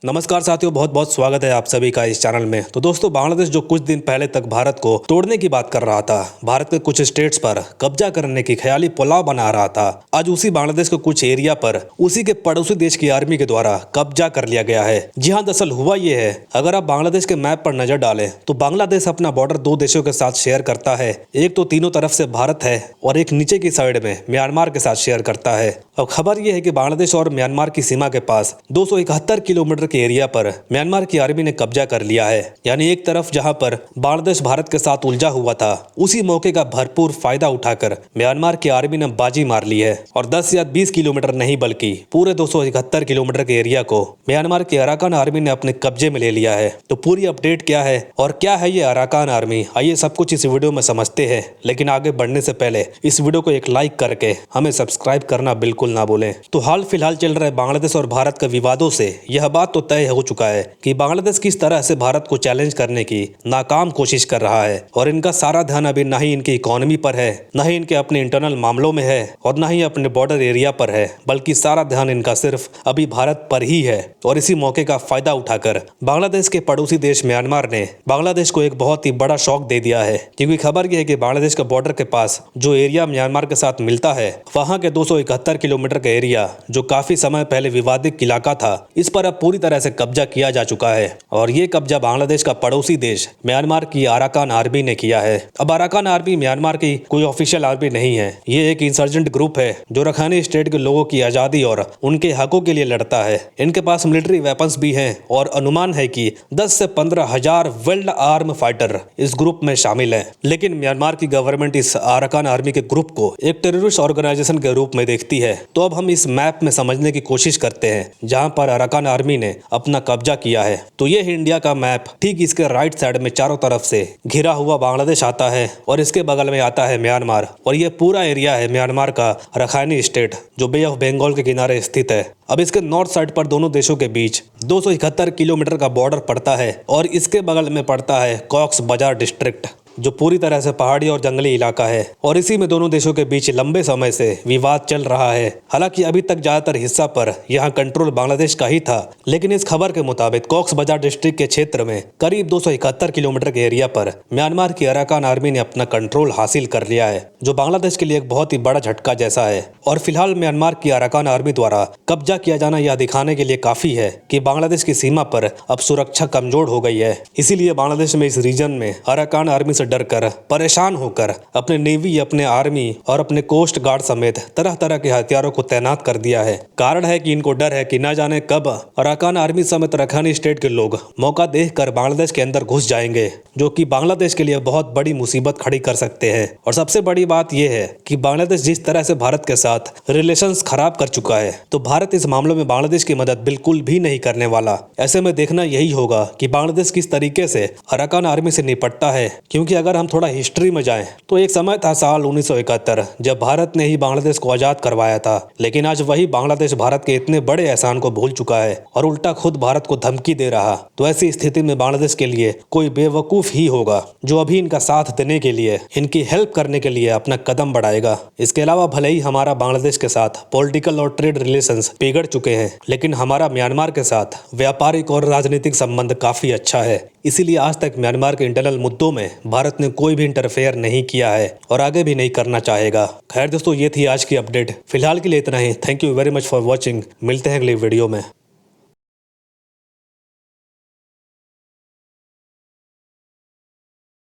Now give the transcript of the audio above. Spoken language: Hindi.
नमस्कार साथियों, बहुत बहुत स्वागत है आप सभी का इस चैनल में। तो दोस्तों, बांग्लादेश जो कुछ दिन पहले तक भारत को तोड़ने की बात कर रहा था, भारत के कुछ स्टेट्स पर कब्जा करने की ख्याली पुलाव बना रहा था, आज उसी बांग्लादेश के कुछ एरिया पर उसी के पड़ोसी देश की आर्मी के द्वारा कब्जा कर लिया गया है। जी हाँ, दरअसल हुआ ये है, अगर आप बांग्लादेश के मैप पर नजर डालें तो बांग्लादेश अपना बॉर्डर दो देशों के साथ शेयर करता है। एक तो तीनों तरफ से भारत है और एक नीचे की साइड में म्यांमार के साथ शेयर करता है। अब खबर यह है कि बांग्लादेश और म्यांमार की सीमा के पास 271 किलोमीटर के एरिया पर म्यांमार की आर्मी ने कब्जा कर लिया है। यानी एक तरफ जहां पर बांग्लादेश भारत के साथ उलझा हुआ था, उसी मौके का भरपूर फायदा उठाकर म्यांमार की आर्मी ने बाजी मार ली है और 10 या 20 किलोमीटर नहीं बल्कि पूरे 271 किलोमीटर के एरिया को म्यांमार की अराकान आर्मी ने अपने कब्जे में ले लिया है। तो पूरी अपडेट क्या है और क्या है ये अराकान आर्मी, आइए सब कुछ इस वीडियो में समझते हैं। लेकिन आगे बढ़ने से पहले इस वीडियो को एक लाइक करके हमें सब्सक्राइब करना बिल्कुल ना भूलें। तो हाल फिलहाल चल रहे बांग्लादेश और भारत के विवादों से यह बात तो तय हो चुका है कि बांग्लादेश किस तरह से भारत को चैलेंज करने की नाकाम कोशिश कर रहा है और इनका सारा ध्यान अभी न ही इनकी इकोनॉमी पर है, न ही इनके अपने इंटरनल मामलों में है और न ही अपने बॉर्डर एरिया पर है, बल्कि सारा ध्यान इनका सिर्फ अभी भारत पर ही है। और इसी मौके का फायदा उठाकर बांग्लादेश के पड़ोसी देश म्यांमार ने बांग्लादेश को एक बहुत ही बड़ा शॉक दे दिया है। क्योंकि खबर यह है कि बांग्लादेश के बॉर्डर के पास जो एरिया म्यांमार के साथ मिलता है, वहां के 271 किलोमीटर का एरिया जो काफी समय पहले विवादित इलाका था, इस पर अब पूरी तरह से कब्जा किया जा चुका है। और ये कब्जा बांग्लादेश का पड़ोसी देश म्यांमार की अराकान आर्मी ने किया है। अब अराकान आर्मी म्यांमार की कोई ऑफिशियल आर्मी नहीं है, ये एक इंसर्जेंट ग्रुप है जो रखानी स्टेट के लोगों की आजादी और उनके हकों के लिए लड़ता है। इनके पास मिलिट्री वेपन्स भी हैं और अनुमान है कि 10 से 15 हजार वेल्ड आर्म फाइटर इस ग्रुप में शामिल है। लेकिन म्यांमार की गवर्नमेंट इस अराकान आर्मी के ग्रुप को एक टेररिस्ट ऑर्गेनाइजेशन के रूप में देखती है। तो अब हम इस मैप में समझने की कोशिश करते हैं जहां पर अराकान आर्मी ने अपना कब्जा किया है। तो ये है इंडिया का मैप। ठीक इसके राइट साइड में चारों तरफ से घिरा हुआ बांग्लादेश आता है और इसके बगल में आता है म्यांमार और ये पूरा एरिया है म्यांमार का रखानी स्टेट जो बे ऑफ बंगाल के किनारे स्थित है। अब इसके नॉर्थ साइड पर दोनों देशों के बीच 271 किलोमीटर का बॉर्डर पड़ता है और इसके बगल में पड़ता है कॉक्स बाजार डिस्ट्रिक्ट जो पूरी तरह से पहाड़ी और जंगली इलाका है और इसी में दोनों देशों के बीच लंबे समय से विवाद चल रहा है। हालांकि अभी तक ज्यादातर हिस्सा पर यहां कंट्रोल बांग्लादेश का ही था, लेकिन इस खबर के मुताबिक कॉक्स बाजार डिस्ट्रिक्ट के क्षेत्र में करीब 271 किलोमीटर के एरिया पर म्यांमार की अराकान आर्मी ने अपना कंट्रोल हासिल कर लिया है, जो बांग्लादेश के लिए एक बहुत ही बड़ा झटका जैसा है। और फिलहाल म्यांमार की अराकान आर्मी द्वारा कब्जा किया जाना यह दिखाने के लिए काफी है कि बांग्लादेश की सीमा पर अब सुरक्षा कमजोर हो गई है। इसीलिए बांग्लादेश में इस रीजन में अराकान आर्मी डरकर परेशान होकर अपने नेवी, अपने आर्मी और अपने कोस्ट गार्ड समेत तरह तरह के हथियारों को तैनात कर दिया है। कारण है कि इनको डर है कि न जाने कब अराकान आर्मी समेत रखानी स्टेट के लोग मौका देखकर बांग्लादेश के अंदर घुस जाएंगे, जो कि बांग्लादेश के लिए बहुत बड़ी मुसीबत खड़ी कर सकते हैं। और सबसे बड़ी बात यह है कि बांग्लादेश जिस तरह से भारत के साथ रिलेशंस खराब कर चुका है, तो भारत इस मामलों में बांग्लादेश की मदद बिल्कुल भी नहीं करने वाला। ऐसे में देखना यही होगा कि बांग्लादेश किस तरीके से अराकान आर्मी से निपटता है। क्योंकि अगर हम थोड़ा हिस्ट्री में जाएं तो एक समय था साल 1971 जब भारत ने ही बांग्लादेश को आजाद करवाया था, लेकिन आज वही बांग्लादेश भारत के इतने बड़े एहसान को भूल चुका है और उल्टा खुद भारत को धमकी दे रहा। तो ऐसी स्थिति में बांग्लादेश के लिए कोई बेवकूफ ही होगा जो अभी इनका साथ देने के लिए, इनकी हेल्प करने के लिए अपना कदम बढ़ाएगा। इसके अलावा भले ही हमारा बांग्लादेश के साथ पॉलिटिकल और ट्रेड रिलेशंस बिगड़ चुके हैं, लेकिन हमारा म्यांमार के साथ व्यापारिक और राजनीतिक संबंध काफी अच्छा है। इसीलिए आज तक म्यांमार के इंटरनल मुद्दों में भारत ने कोई भी इंटरफेयर नहीं किया है और आगे भी नहीं करना चाहेगा। खैर दोस्तों, ये थी आज की अपडेट। फिलहाल के लिए इतना ही। Thank you very much for watching. मिलते हैं अगली वीडियो में।